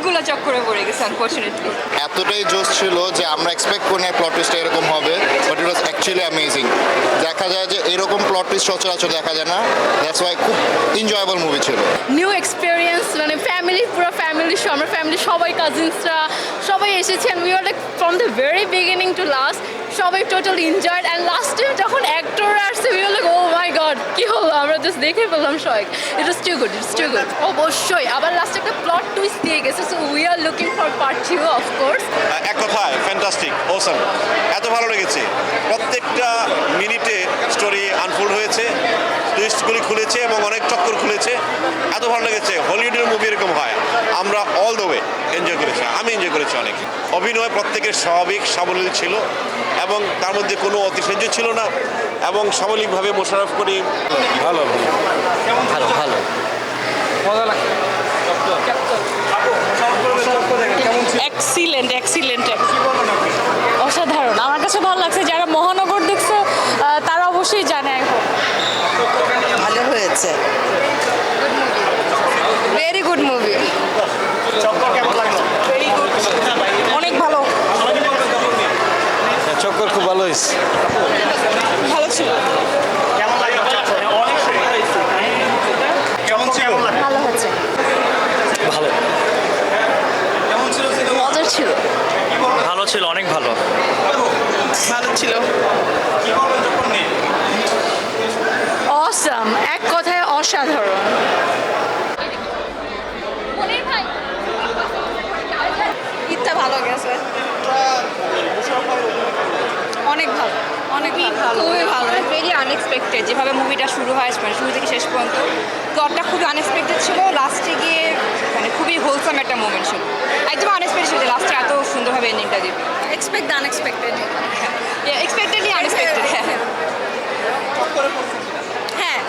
অনেকগুলো চক্করে পড়ে গেছে আনফরচুনেটলি। এতটাই জোশ ছিল যে আমরা এক্সপেক্ট করি না প্লট টুইস্টটা এরকম হবে, but it was actually amazing. দেখা যায় যে এরকম প্লট টুইস্ট সচরাচর দেখা যায় না, দ্যাটস ওয়াই খুব এনজয়েবল মুভি ছিল। নিউ এক্সপিরিয়েন্স, মানে ফ্যামিলি, পুরো ফ্যামিলি শো, আমার ফ্যামিলি সবাই, কাজিনসরা সবাই এসেছেন। We are like from the very beginning to last সবাই টোটাল এনজয়েড। অ্যান্ড লাস্টে যখন অ্যাক্টর আসছে we are like oh my god কী হলো, আমরা জাস্ট দেখে পেলাম সবাই। It is too good, it's too good. অবশ্যই আবার লাস্টে একটা প্লট টুইস্ট দিয়ে গেছে, so we are looking for part 2 of course. এক কথায় ফ্যান্টাস্টিক, অসাম, এত ভালো লেগেছে। প্রত্যেকটা মিনিটে স্টোরি আনফোল্ড হয়েছে, টুইস্টগুলি খুলেছে এবং অনেক চক্কর খুলেছে, এত ভালো লেগেছে। হলিউডের মুভি এরকম হয়, আমরা অল দ্য ওয়ে এনজয় করেছি, আমি এনজয় করেছি অনেক। অভিনয় প্রত্যেকের স্বাভাবিক সাবলীল ছিল এবং তার মধ্যে কোনো অতিশয্য ছিল না এবং সাময়িকভাবে মোশাররফ করিম ভালো ভালো ভালো মজা লাগছে। এক্সিলেন্ট এক্সিলেন্ট, অসাধারণ। আমার কাছে ভালো লাগছে, যারা মহানগর দেখছে তারা অবশ্যই জানে এখন। ভালো হয়েছে, ভেরি গুড মুভি। অনেক ভালো, চক্কর খুব ভালো হয়েছে। ভালো ছিল, ভালো হয়েছে, ভালো মজার ছিল, ভালো ছিল, অনেক ভালো। ভালো ছিল, অসাম, এক কথায় অসাধারণ। ঈদটা ভালো গেছে, অনেক ভালো, অনেক ভালো, খুবই ভালো, ভেরি আনএক্সপেক্টেড যেভাবে মুভিটা শুরু হয়, মানে শুরু থেকে শেষ পর্যন্ত প্লটটা খুবই আনএক্সপেক্টেড ছিল। লাস্টে গিয়ে মানে খুবই হোলসাম একটা মোমেন্ট ছিল, একদম আনএক্সপেক্টেড ছিল যে লাস্টে এত সুন্দরভাবে এন্ডিংটা দিবে। Expect unexpected. Expectedly unexpected. হ্যাঁ,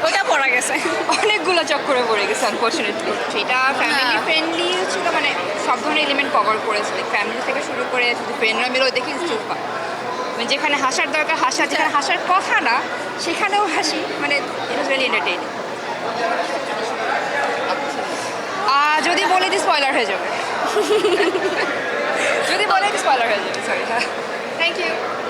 ওটা পড়া গেছে, অনেকগুলো চক্করে পড়ে গেছে আনফরচুনেটলি। সেটা ফ্যামিলি ফ্রেন্ডলি ছিল, মানে সব ধরনের এলিমেন্ট কভার করেছে, ফ্যামিলি থেকে শুরু করে শুধু ফ্রেন্ডরা মিলেও দেখি চুপা, মানে যেখানে হাসার দরকার হাসা, যেখানে হাসার কথা না সেখানেও হাসি, মানে ইট ওয়াজ ভেরি এন্টারটেইনিং। যদি বলে দিই স্পয়লার হয়ে যাবে, যদি বলে দিই স্পয়লার হয়ে যাবে, সরি। হ্যাঁ, থ্যাংক ইউ।